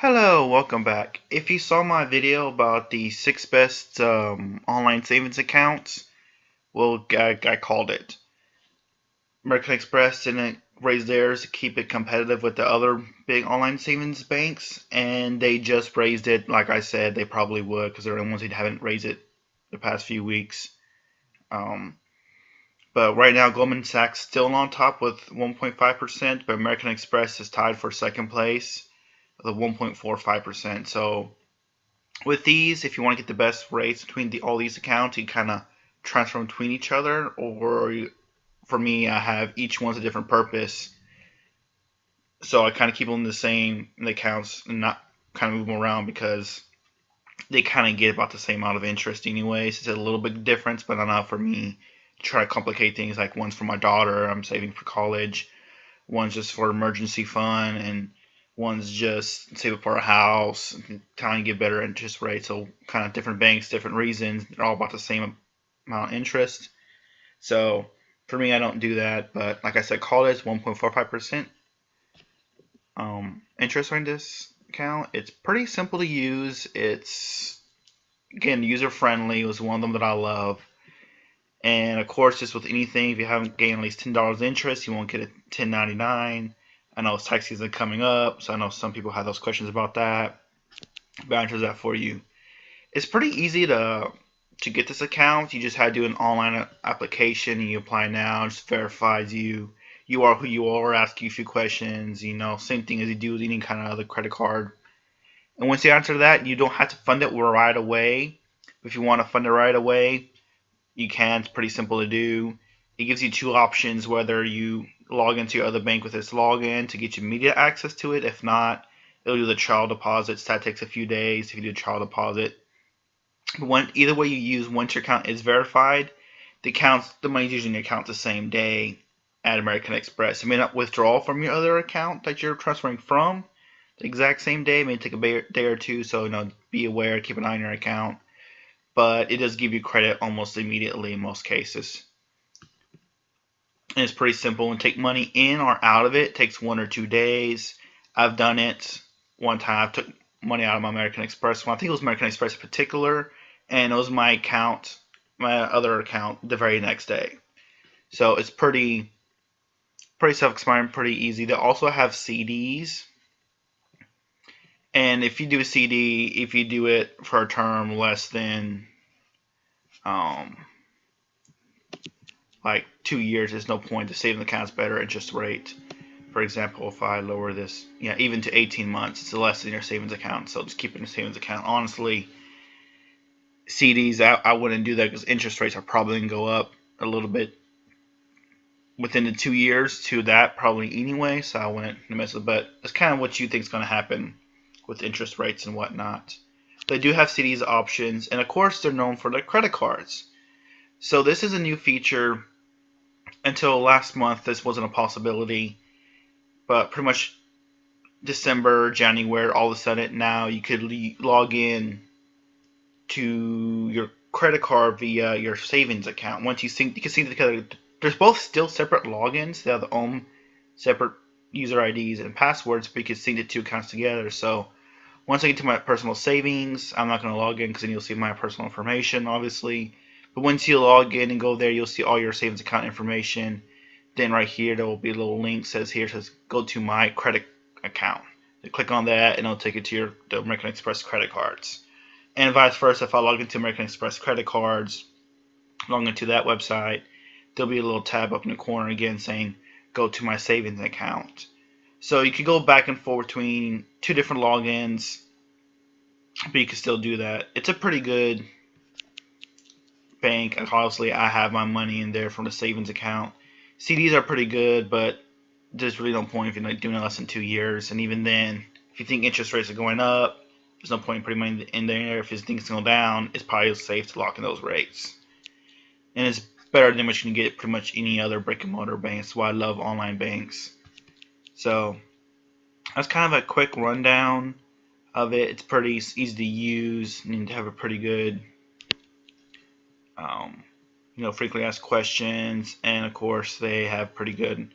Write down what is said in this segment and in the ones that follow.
Hello, welcome back. If you saw my video about the 6 best online savings accounts, well, I called it. American Express didn't raise theirs to keep it competitive with the other big online savings banks, and they just raised it. Like I said, they probably would because they're the ones who haven't raised it the past few weeks. Um, but right now, Goldman Sachs still on top with 1.5%, but American Express is tied for second place with 1.45%. So with these, if you want to get the best rates between all these accounts, you kind of transfer them between each other. For me, I have each one's a different purpose, so I kind of keep them the same in the accounts and not kind of move them around because they kind of get about the same amount of interest anyways. It's a little bit difference, but not for me to try to complicate things. Like one's for my daughter, I'm saving for college. One's just for emergency fund, and one's just save it for a house, kind of get better interest rates. So kind of different banks, different reasons. They're all about the same amount of interest. So for me, I don't do that. But like I said, college 1.45% interest on this account. It's pretty simple to use. It's again user friendly. It was one of them that I love. And of course, just with anything, if you haven't gained at least $10 interest, you won't get a 1099. I know it's tax season coming up, so I know some people have those questions about that. But I answers that for you. It's pretty easy to get this account. You just have to do an online application, and you apply now. It just verifies you are who you are. Ask you a few questions. Same thing as you do with any kind of other credit card. And once you answer that, you don't have to fund it right away. If you want to fund it right away, you can. It's pretty simple to do. It gives you two options, whether you log into your other bank with this login to get you immediate access to it. If not, it'll do the trial deposits. That takes a few days if you do a trial deposit. But either way you use, once your account is verified, the money's usually in your account the same day at American Express. It may not withdraw from your other account that you're transferring from the exact same day. It may take a day or two, so be aware, keep an eye on your account. But it does give you credit almost immediately in most cases. And it's pretty simple. And take money in or out of it takes 1 or 2 days. I've done it one time. I took money out of my American Express one. I think it was American Express in particular, and it was my other account, the very next day. So it's pretty self-explanatory, pretty easy. They also have CDs, and if you do a CD, if you do it for a term less than um, like 2 years, there's no point. The savings account's better interest rate. For example, if I lower this, even to 18 months, it's less than your savings account. So just keep it in your savings account. Honestly, CDs, I wouldn't do that because interest rates are probably going to go up a little bit within the 2 years to that probably anyway. So I wouldn't mess with it. But it's kind of what you think is going to happen with interest rates and whatnot. They do have CDs options, and of course they're known for their credit cards. So this is a new feature. Until last month, this wasn't a possibility, but pretty much December, January, all of a sudden now you could log in to your credit card via your savings account. Once you can sync together. There's both still separate logins. They have their own separate user IDs and passwords, but you can sync the two accounts together. So once I get to my personal savings, I'm not going to log in because then you'll see my personal information, obviously. But once you log in and go there, you'll see all your savings account information. Then right here, there will be a little link says go to my credit account. You click on that, and it'll take you to the American Express credit cards. And vice versa, if I log into American Express credit cards, log into that website, there'll be a little tab up in the corner again saying go to my savings account. So you can go back and forth between two different logins, but you can still do that. It's a pretty good bank. Obviously, I have my money in there from the savings account. CDs are pretty good, but there's really no point if you're doing it less than 2 years. And even then, if you think interest rates are going up, there's no point in putting money in there. If you think it's going down, it's probably safe to lock in those rates. And it's better than what you can get at pretty much any other brick and mortar bank. That's why I love online banks. So that's kind of a quick rundown of it. It's pretty easy to use. You need to have a pretty good frequently asked questions, and of course they have pretty good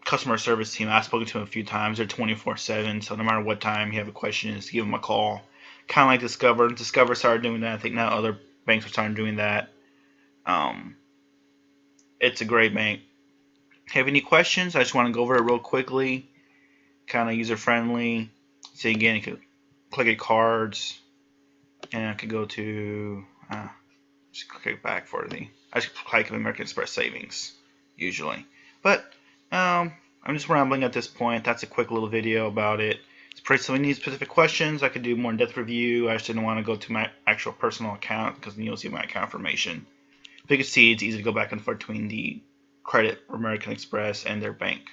customer service team. I've spoken to them a few times. They're 24/7, so no matter what time you have a question, just give them a call. Kind of like Discover. Discover started doing that. I think now other banks are starting doing that. It's a great bank. Have any questions? I just want to go over it real quickly. Kind of user friendly. So again, you could click at cards, and I could go to just click back for I just click American Express Savings usually, but I'm just rambling at this point. That's a quick little video about it. It's pretty. So if you need specific questions, I could do more in-depth review. I just didn't want to go to my actual personal account because then you'll see my account information. But you can see it's easy to go back and forth between the credit American Express and their bank.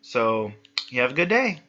So you have a good day.